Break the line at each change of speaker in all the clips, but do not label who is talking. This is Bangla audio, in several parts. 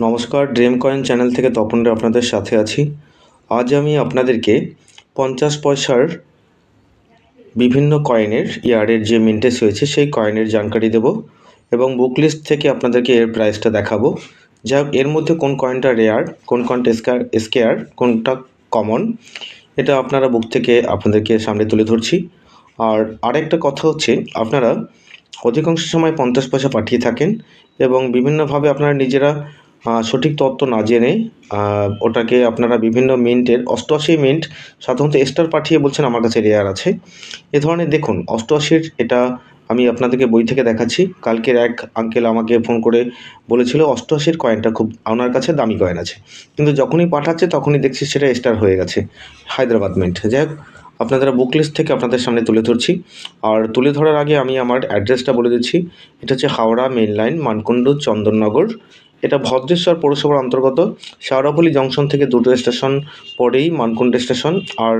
নমস্কার, ড্রিম কয়েন চ্যানেল থেকে তপন রে আপনাদের সাথে আছি। আজ আমি আপনাদেরকে 50 পয়সার বিভিন্ন কয়েনের ইয়ারের যে মিন্টেজ হয়েছে সেই কয়েনের জানকারি দেব এবং বুক লিস্ট থেকে আপনাদেরকে এর প্রাইসটা দেখাবো। যাই হোক, এর মধ্যে কোন কয়েনটা রেয়ার, কোন কয়েনটা স্কেয়ার, কোনটা কমন, এটা আপনারা বুক থেকে আপনাদেরকে সামনে তুলে ধরছি। আর আরেকটা কথা হচ্ছে, আপনারা অধিকাংশ সময় 50 পয়সা পাঠিয়ে থাকেন এবং বিভিন্নভাবে আপনারা নিজেরা সঠিক তথ্য না জেনে ওটাকে আপনারা বিভিন্ন মিন্টের 88 মিন্ট সাধারণত স্টার পাঠিয়ে বলছেন আমার কাছে রেয়ার আছে। এ ধরনের দেখুন 88-র এটা আমি আপনাদেরকে বই থেকে দেখাচ্ছি। কালকের এক আঙ্কেল আমাকে ফোন করে বলেছিল 88-র কয়েনটা খুব ওনার কাছে দামি কয়েন আছে, কিন্তু যখনই পাঠাচ্ছে তখনই দেখছি সেটা স্টার হয়ে গেছে, হায়দ্রাবাদ মিন্ট। যাই হোক, আপনাদের বুক লিস্ট থেকে আপনাদের সামনে তুলে ধরছি। আর তুলে ধরার আগে আমি আমার অ্যাড্রেসটা বলে দিচ্ছি। এটা হচ্ছে হাওড়া মেন লাইন, মানকুণ্ডু, চন্দননগর। এটা ভদ্রেশ্বর পৌরসভার অন্তর্গত। শেওড়াফুলি জংশন থেকে দুটো স্টেশন পরেই মানকুণ্ড স্টেশন, আর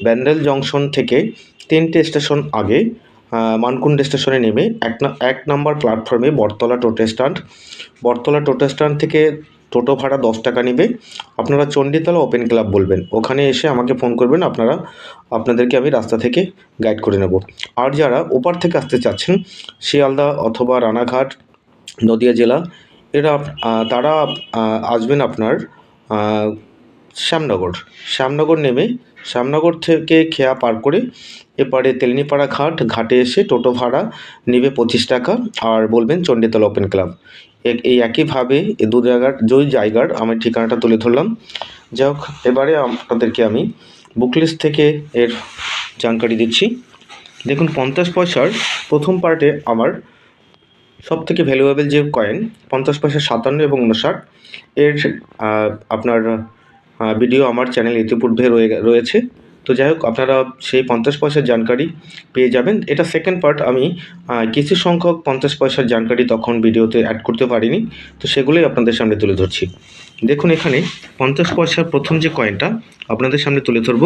ব্যান্ডেল জংশন থেকে 3টে স্টেশন আগে মানকুণ্ড স্টেশনে নেমে এক নম্বর প্ল্যাটফর্মে বটতলা টোটো স্ট্যান্ড। বটতলা টোটো স্ট্যান্ড থেকে টোটো ভাড়া 10 টাকা নেবে। আপনারা চণ্ডীতলা ওপেন ক্লাব বলবেন, ওখানে এসে আমাকে ফোন করবেন, আপনাদেরকে আমি রাস্তা থেকে গাইড করে নেব। আর যারা ওপার থেকে আসতে চাচ্ছেন, শিয়ালদা অথবা রানাঘাট, নদিয়া জেলা, তারা আসবেন আপনার শ্যামনগর নেমে শ্যামনগর থেকে খেয়া পার করে এপারে তেলনিপাড়া ঘাটে এসে টোটো ভাড়া নেবে 25 টাকা, আর বলবেন চণ্ডীতলা ওপেন ক্লাব। এই একইভাবে দুই জায়গার আমি ঠিকানাটা তুলে ধরলাম। যাই হোক, এবারে আপনাদেরকে আমি বুক লিস্ট থেকে এর জানকারি দিচ্ছি। দেখুন, 50 পয়সার প্রথম পার্টে আমার সবথেকে ভ্যালুয়েবল যে কয়েন 50 পয়সা 57 এবং 59, এর আপনার ভিডিও আমার চ্যানেল ইতিপূর্বে রয়েছে। তো যাই হোক, আপনারা সেই 50 পয়সার জানকারি পেয়ে যাবেন। এটা সেকেন্ড পার্ট। আমি কিছু সংখ্যক 50 পয়সার জানকারি তখন ভিডিওতে অ্যাড করতে পারিনি, তো সেগুলোই আপনাদের সামনে তুলে ধরছি। দেখুন, এখানে 50 পয়সার প্রথম যে কয়েনটা আপনাদের সামনে তুলে ধরব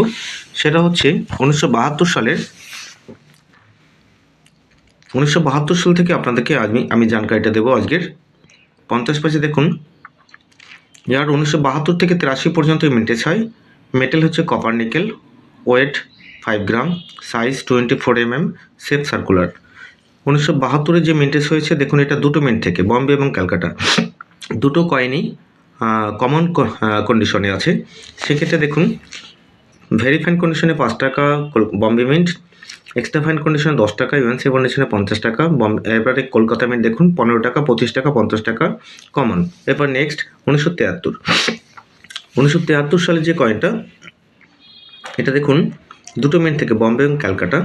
সেটা হচ্ছে 1972 সাল থেকে আপনাদেরকে আমি জানকারিটা দেবো আজকের 50 পয়সা। দেখুন, ইয়ার 1972 থেকে 83 পর্যন্ত মিন্টেজ হয়। মেটেল হচ্ছে কপার নিকেল, ওয়েট 5 গ্রাম, সাইজ 24 mm, শেপ সার্কুলার। 1972-এ যে মিন্টেজ হয়েছে, দেখুন এটা দুটো মিন্ট থেকে, বম্বে এবং ক্যালকাটা, দুটো কয়েনই কমন কন্ডিশনে আছে। সেক্ষেত্রে দেখুন, ভেরি ফাইন কন্ডিশনে 5 টাকা বম্বে মিন্ট, এক্সট্রা ফাইন কন্ডিশনে 10 টাকা, ইউএনসি কন্ডিশনে 50 টাকা। এবারে কলকাতা মিন্ট দেখুন 15 টাকা, 25 টাকা, 50 টাকা কমন। এরপর নেক্সট 1973 সালে যে কয়েনটা, এটা দেখুন দুটো মিন্ট থেকে, বম্বে এবং ক্যালকাটা।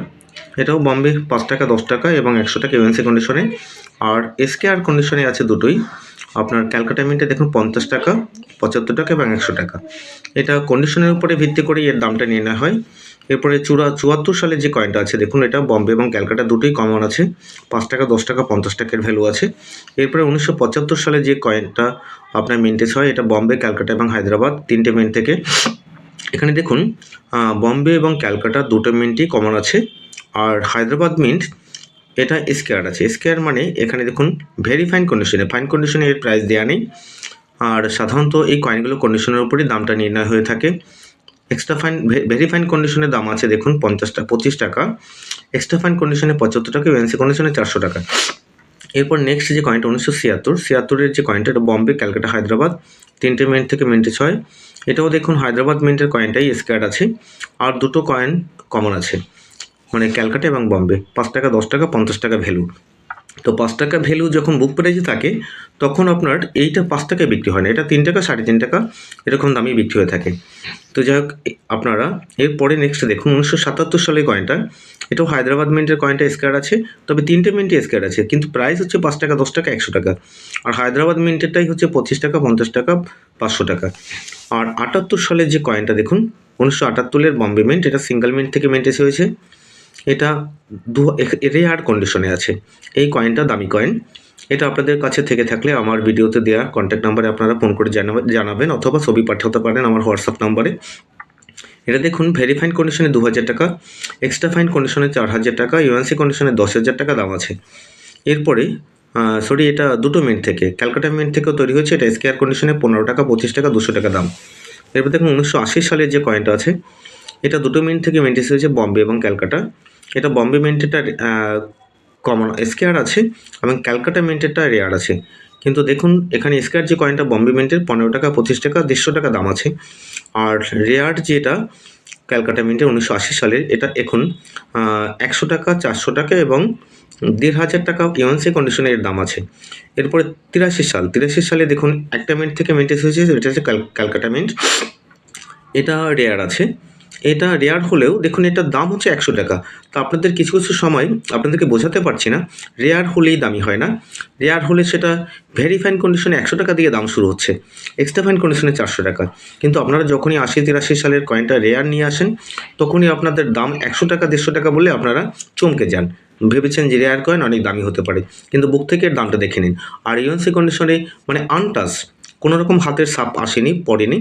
এটাও বম্বে 5 টাকা, 10 টাকা এবং 100 টাকা ইউএনসি কন্ডিশনে। আর এসকেআর কন্ডিশনে আছে দুটোই। আপনার ক্যালকাটা মিন্টে দেখুন 50 টাকা, 75 টাকা এবং 100 টাকা। এটা কন্ডিশনের উপরে ভিত্তি করে এর দামটা নিয়ে নেওয়া হয়। এরপরে 74 সালে যে কয়েনটা আছে, দেখুন এটা বম্বে এবং ক্যালকাটা দুটোই কমন আছে, 5 টাকা, 10 টাকা, 50 টাকার ভ্যালু আছে। এরপরে 1975 সালে যে কয়েনটা আপনার মিন্টেজ হয়, এটা বম্বে, ক্যালকাটা এবং হায়দ্রাবাদ 3টে মিন্ট থেকে। এখানে দেখুন বম্বে এবং ক্যালকাটা দুটো মিন্টই কমন আছে, আর হায়দ্রাবাদ মিন্ট এটা স্কেয়ার আছে। স্কেয়ার মানে এখানে দেখুন ভেরি ফাইন কন্ডিশনে এর প্রাইস দেওয়া নেই। আর সাধারণত এই কয়েনগুলো কন্ডিশনের উপরই দামটা নির্ণয় হয়ে থাকে। এক্সট্রা ফাইন, ভেরি ফাইন কন্ডিশনের দাম আছে দেখুন 25 টাকা, এক্সট্রা ফাইন কন্ডিশনে 75 টাকা, ইউএনসি কন্ডিশনে 400 টাকা। এরপর নেক্সট যে কয়েনটা 1976-এর যে কয়েনটা, এটা বম্বে, ক্যালকাটা, হায়দ্রাবাদ 3টে মিন্ট থেকে মিন্টেজ হয়। এটাও দেখুন হায়দ্রাবাদ মিন্টের কয়েনটাই স্কেয়ার আছে, আর দুটো কয়েন কমন আছে, মানে ক্যালকাটা এবং বম্বে। 5 টাকা, 10 টাকা, 50 টাকা ভ্যালু। তো 5 টাকা ভ্যালু যখন বুক প্রাইজে থাকে তখন আপনার এইটা 5 টাকায় বিক্রি হয় না, এটা 3 টাকা, 3.5 টাকা এরকম দামই বিক্রি হয়ে থাকে। তো যাই হোক, আপনারা এরপরে নেক্সট দেখুন 1977 সালের কয়েনটা, এটাও হায়দ্রাবাদ মিন্টের কয়েনটা স্কেয়ার আছে, তবে 3টে মিন্টে স্কেয়ার আছে, কিন্তু প্রাইস হচ্ছে 5 টাকা, 10 টাকা, 100 টাকা। আর হায়দ্রাবাদ মিন্টেরটাই হচ্ছে 25 টাকা, 50 টাকা, 500 টাকা। আর 78 সালের যে কয়েনটা দেখুন 1978-এর বম্বে মিন্ট, এটা সিঙ্গেল মিন্ট থেকে মিন্টেজ হয়েছে, এটা রেয়ার কন্ডিশনে আছে। এই কয়েনটা দামি কয়েন। এটা আপনাদের কাছে থেকে থাকলে আমার ভিডিওতে দেওয়া কন্ট্যাক্ট নাম্বারে আপনারা ফোন করে জানাবেন অথবা ছবি পাঠাতে পারেন আমার হোয়াটসঅ্যাপ নাম্বারে। এটা দেখুন ভেরি ফাইন কন্ডিশনে 2000 টাকা, এক্সট্রা ফাইন কন্ডিশনে 4000 টাকা, ইউএনসি কন্ডিশনে 10,000 টাকা দাম আছে। এরপরে সরি, এটা দুটো মিন্ট থেকে, ক্যালকাটা মিন্ট থেকেও তৈরি হয়েছে। এটা এসকেআর কন্ডিশনে 15 টাকা, 25 টাকা, 200 টাকা দাম। এরপর দেখুন 1980 সালের যে কয়েনটা আছে, এটা দুটো মিন্ট থেকে মিন্টেড হয়েছে, বম্বে এবং ক্যালকাটা। এটা বম্বে মিন্টেরটা কমন এসকেআর আছে এবং ক্যালকাটা মিন্টেরটা রেয়ার আছে। কিন্তু দেখুন এখানে এসকেআর যে কয়েনটা বম্বে মিন্টের 15 টাকা, 25 টাকা, 150 টাকা দাম আছে। আর রেয়ার যেটা ক্যালকাটা মিন্টের 1980 সালের, এটা এখন 100 টাকা, 400 টাকা এবং 1500 টাকা ইউএনসি কন্ডিশনে এর দাম আছে। এরপরে 83 সালে দেখুন একটা মিন্ট থেকে মিন্টেড হয়েছে, এটা হচ্ছে ক্যালকাটা মিন্ট। এটা রেয়ার আছে। এটা রেয়ার হলেও দেখুন এটার দাম হচ্ছে 100 টাকা। তো আপনাদের কিছু কিছু সময় আপনাদেরকে বোঝাতে পারছি না, রেয়ার হলেই দামি হয় না। রেয়ার হলে সেটা ভেরি ফাইন কন্ডিশনে 100 টাকা দিয়ে দাম শুরু হচ্ছে, এক্সট্রা ফাইন কন্ডিশনে 400 টাকা। কিন্তু আপনারা যখনই 80-83 সালের কয়েনটা রেয়ার নিয়ে আসেন, তখনই আপনাদের দাম 100 টাকা, 150 টাকা বলে আপনারা চমকে যান, ভেবেছেন যে রেয়ার কয়েন অনেক দামি হতে পারে। কিন্তু বুক থেকে এর দামটা দেখে নিন। আর ইউএনসি কন্ডিশনে মানে আনটাচ, কোনো রকম হাতের ছাপ আসেনি, পড়েনি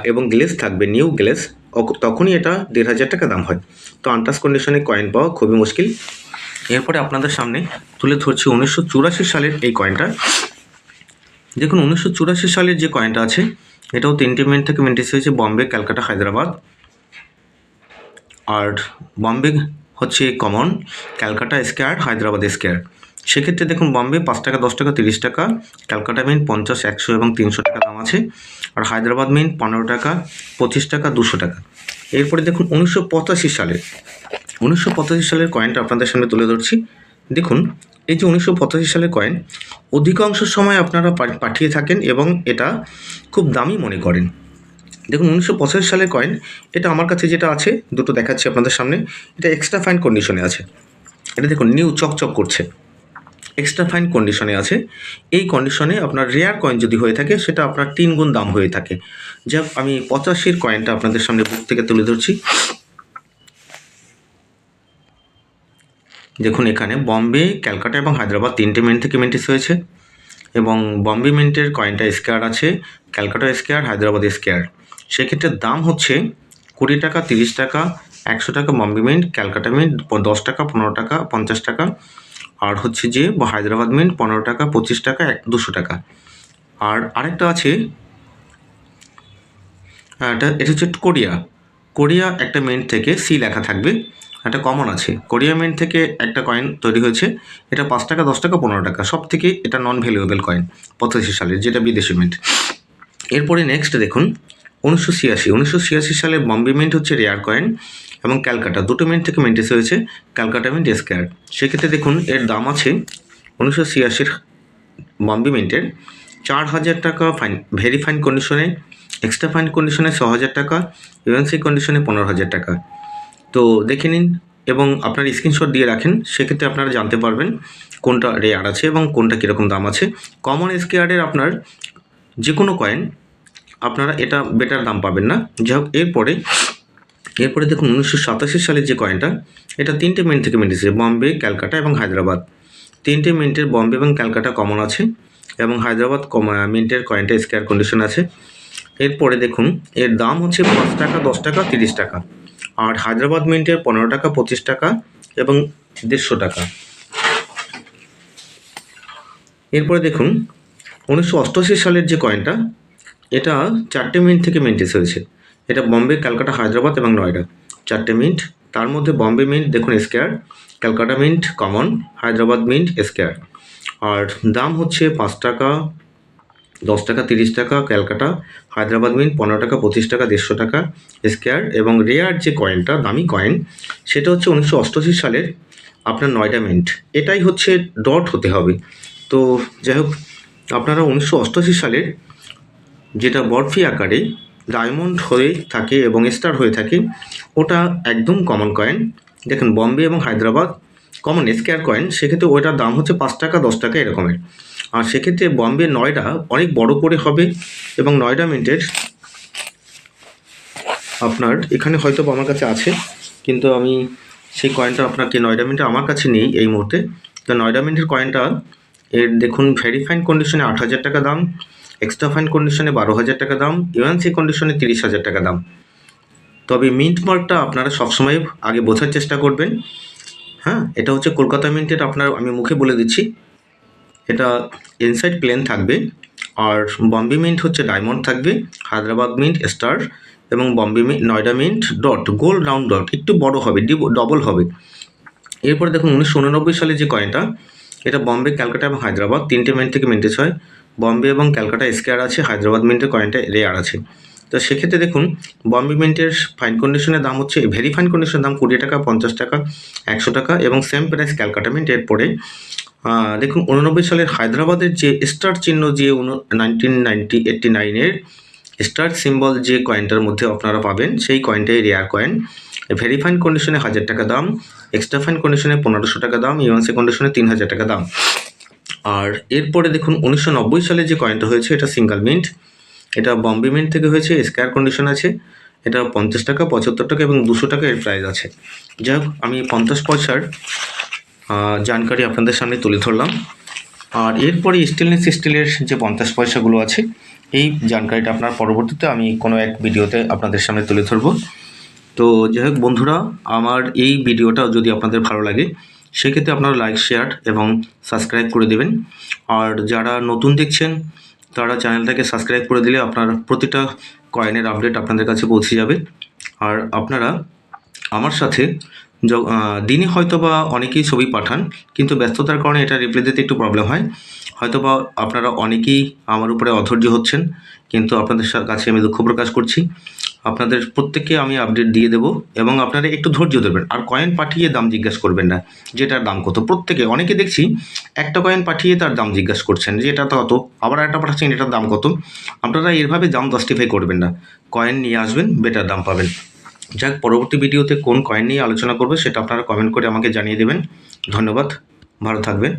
এবং গ্লেস থাকবে, নিউ গ্লেস, তখনই এটা 1500 টাকা দাম হয়। তো আনটাচ কন্ডিশনে কয়েন পাওয়া খুবই মুশকিল। এরপরে আপনাদের সামনে তুলে ধরছি 1984 সালের এই কয়েনটা। দেখুন 1984 সালের যে কয়েনটা আছে, এটাও 3টে মিন্ট থেকে মিন্টেড হয়েছে, বম্বে, ক্যালকাটা, হায়দ্রাবাদ। আর বম্বে হচ্ছে কমন, ক্যালকাটা এসকেআর, হায়দ্রাবাদ এসকেআর। সেক্ষেত্রে দেখুন বম্বে 5 টাকা, 10 টাকা, 30 টাকা, ক্যালকাটা মিন্ট 50, 100 এবং 300 টাকা দাম আছে। আর হায়দ্রাবাদ মিন্ট 15 টাকা, 25 টাকা, 200 টাকা। এরপরে দেখুন 1985 সালের কয়েনটা আপনাদের সামনে তুলে ধরছি। দেখুন এই যে 1985 সালের কয়েন, অধিকাংশ সময় আপনারা পাঠিয়ে থাকেন এবং এটা খুব দামি মনে করেন। দেখুন 1985 সালের কয়েন, এটা আমার কাছে যেটা আছে, দুটো দেখাচ্ছি আপনাদের সামনে। এটা এক্সট্রা ফাইন কন্ডিশনে আছে। এটা দেখুন নিউ চকচক করছে, এক্সট্রা ফাইন কন্ডিশনে আছে। এই কন্ডিশনে আপনার রেয়ার কয়েন যদি হয়ে থাকে, সেটা আপনার 3 গুণ দাম হয়ে থাকে। যাক, আমি 85 কয়েনটা আপনাদের সামনে বুক থেকে তুলে ধরছি। দেখুন এখানে বম্বে, ক্যালকাটা এবং হায়দ্রাবাদ 3টে মিন্ট থেকে মিন্টেড হয়েছে এবং বম্বে মিন্টের কয়েনটা এসকেআর আছে, ক্যালকাটা এসকেআর, হায়দ্রাবাদ এসকেআর। সেক্ষেত্রে দাম হচ্ছে 20 টাকা, 30 টাকা, 100 টাকা বম্বে মিন্ট, ক্যালকাটা মিন্ট 10 টাকা, 15 টাকা, 50 টাকা। আর হচ্ছে যে হায়দ্রাবাদ মিন্ট 15 টাকা, 25 টাকা, 200 টাকা। আর আরেকটা আছে, এটা হচ্ছে কোরিয়া একটা মিন্ট থেকে সি লেখা থাকবে, একটা কমন আছে। কোরিয়া মিন্ট থেকে একটা কয়েন তৈরি হয়েছে, এটা 5 টাকা, 10 টাকা, 15 টাকা, সব থেকে এটা নন ভ্যালুয়েবল কয়েন 85 সালের, যেটা বিদেশি মিন্ট। এরপরে নেক্সট দেখুন 1986 সালে বম্বে মিন্ট হচ্ছে রেয়ার কয়েন এবং ক্যালকাটা, দুটো মিন্ট থেকে মিন্টেড হয়েছে, ক্যালকাটা মিন্ট এসকেআর। সেক্ষেত্রে দেখুন এর দাম আছে 1986 বম্বে মিন্টের 4000 টাকা ফাইন, ভেরি ফাইন কন্ডিশনে, এক্সট্রা ফাইন কন্ডিশনে 6000 টাকা, ইউএনসি কন্ডিশনে 15,000 টাকা। তো দেখে নিন এবং আপনার স্ক্রিনশট দিয়ে রাখেন, সেক্ষেত্রে আপনারা জানতে পারবেন কোনটা রেয়ার আছে এবং কোনটা কীরকম দাম আছে। কমন এসকেআরের আপনার যে কোনো কয়েন আপনারা এটা বেটার দাম পাবেন না। যাই হোক, এরপরে দেখুন 1987 সালের যে কয়েনটা, এটা 3টে মিন্ট থেকে মিন্ট এসেছে, বম্বে, ক্যালকাটা এবং হায়দ্রাবাদ। 3টে মিন্টের বম্বে এবং ক্যালকাটা কমন আছে এবং হায়দ্রাবাদ মিন্টের কয়েনটা স্কেয়ার কন্ডিশন আছে। এরপরে দেখুন এর দাম হচ্ছে 5 টাকা, 10 টাকা, 30 টাকা। আর হায়দ্রাবাদ মিন্টের 15 টাকা, 25 টাকা এবং 150 টাকা। এরপরে দেখুন 1988 সালের যে কয়েনটা, এটা 4টে মিন্ট থেকে মিন্টেড হয়েছে। এটা বম্বে, ক্যালকাটা, হায়দ্রাবাদ এবং নয়ডা, 4টে মিন্ট। তার মধ্যে বম্বে মিন্ট দেখুন SKR, Calcutta mint common, Hyderabad mint SKR. আর দাম হচ্ছে 5 টাকা, 10 টাকা, 30 টাকা ক্যালকাটা, হায়দ্রাবাদ মিন্ট 15 টাকা, 25 টাকা, 150 টাকা এসকেআর। এবং রেয়ার যে কয়েনটা, দামি কয়েন, সেটা হচ্ছে 1988 সালের আপনার নয়ডা মিন্ট। এটাই হচ্ছে ডট হতে হবে। তো যাই হোক, আপনারা 1988 সালের যেটা বরফি আকারে ডায়মন্ড হয়ে থাকে এবং স্টার হয়ে থাকে, ওটা একদম কমন কয়েন। দেখেন বম্বে এবং হায়দ্রাবাদ কমন এসকেআর কয়েন, সেক্ষেত্রে ওইটার দাম হচ্ছে 5 টাকা, 10 টাকা এরকমের। আর সেক্ষেত্রে বম্বে নয়ডা অনেক বড় করে হবে এবং নয়ডা মিন্টের আপনার এখানে হয়তো আমার কাছে আছে, কিন্তু আমি সেই কয়েনটা আপনাকে, নয়ডা মিন্টটা আমার কাছে নেই এই মুহূর্তে। তো নয়ডা মিন্টের কয়েনটা এর দেখুন ভেরি ফাইন কন্ডিশনে 8,000 টাকা দাম, এক্সট্রা ফাইন কন্ডিশনে 12,000 টাকা দাম, ইউএনসি কন্ডিশনে 30,000 টাকা দাম। তবে মিন্ট মার্কটা আপনারা সবসময় আগে বোঝার চেষ্টা করবেন। হ্যাঁ, এটা হচ্ছে কলকাতা মিন্টের, আপনার আমি মুখে বলে দিচ্ছি, এটা ইনসাইড প্লেন থাকবে। আর বম্বে মিন্ট হচ্ছে ডায়মন্ড থাকবে, হায়দ্রাবাদ মিন্ট স্টার এবং Bombay mint Noida mint dot, গোল রাউন্ড ডট, একটু বড় হবে, ডবল হবে। এরপরে দেখুন 1989 সালে যে কয়েনটা, এটা বম্বে, ক্যালকাটা এবং হায়দ্রাবাদ তিনটে মিন্ট থেকে মিন্টেজ হয়। বম্বে এবং ক্যালকাটা এসকেআর আছে, হায়দ্রাবাদ মিন্টের কয়েনটা রেয়ার আছে। তো সেক্ষেত্রে দেখুন বম্বে মিন্টের ফাইন কন্ডিশনের দাম হচ্ছে, ভেরি ফাইন কন্ডিশনের দাম 20 টাকা, 50 টাকা, 100 টাকা এবং সেম প্রাইস ক্যালকাটা মিন্ট। এরপরে দেখুন 89 সালের হায়দ্রাবাদের যে স্টার চিহ্ন, যে 1989-এর স্টার সিম্বল যে কয়েনটার মধ্যে আপনারা পাবেন, সেই কয়েনটাই রেয়ার কয়েন। ভেরি ফাইন কন্ডিশনে 1000 টাকা দাম, এক্সট্রা ফাইন কন্ডিশনে 1500 টাকা দাম, ইউএনসি কন্ডিশনে 3000 টাকা দাম। আর এরপরে দেখুন 1990 সালে যে কয়েনটা হয়েছে, এটা সিঙ্গেল মিন্ট, এটা বম্বে মিন্ট থেকে হয়েছে, স্কয়ার কন্ডিশন আছে। এটা 50 টাকা, 75 টাকা এবং 200 টাকা এর প্রাইস আছে। যাই হোক, আমি 50 পয়সার জানকারি আপনাদের সামনে তুলে ধরলাম। আর এরপরে স্টেনলেস স্টিলের যে 50 পয়সাগুলো আছে, এই জানকারিটা আপনার পরবর্তীতে আমি কোনো এক ভিডিওতে আপনাদের সামনে তুলে ধরবো। তো যাই হোক বন্ধুরা, আমার এই ভিডিওটা যদি আপনাদের ভালো লাগে সেক্ষেত্রে আপনারা লাইক, শেয়ার এবং সাবস্ক্রাইব করে দেবেন। আর যারা নতুন দেখছেন তারা চ্যানেলটাকে সাবস্ক্রাইব করে দিলে আপনার প্রতিটা কয়েনের আপডেট আপনাদের কাছে পৌঁছে যাবে। আর আপনারা আমার সাথে দিনে হয়তো বা অনেকেই ছবি পাঠান, কিন্তু ব্যস্ততার কারণে এটা রিপ্লাই দিতে একটু প্রবলেম হয়। হয়তো বা আপনারা অনেকেই আমার উপরে অধৈর্য হচ্ছেন, কিন্তু আপনাদের কাছে আমি দুঃখ প্রকাশ করছি। আপনাদের প্রত্যেককে আমি আপডেট দিয়ে দেবো এবং আপনারা একটু ধৈর্য দেবেন। আর কয়েন পাঠিয়ে দাম জিজ্ঞাসা করবেন না, যেটার দাম কত। প্রত্যেকে, অনেকে দেখছি একটা কয়েন পাঠিয়ে তার দাম জিজ্ঞাসা করছেন যে এটা কত, আবার একটা পাঠাচ্ছেন এটার দাম কত। আপনারা এভাবে দাম জাস্টিফাই করবেন না, কয়েন নিয়ে আসবেন, বেটার দাম পাবেন। যাক, পরবর্তী ভিডিওতে কোন কয়েন নিয়ে আলোচনা করবে সেটা আপনারা কমেন্ট করে আমাকে জানিয়ে দেবেন। ধন্যবাদ, ভালো থাকবেন।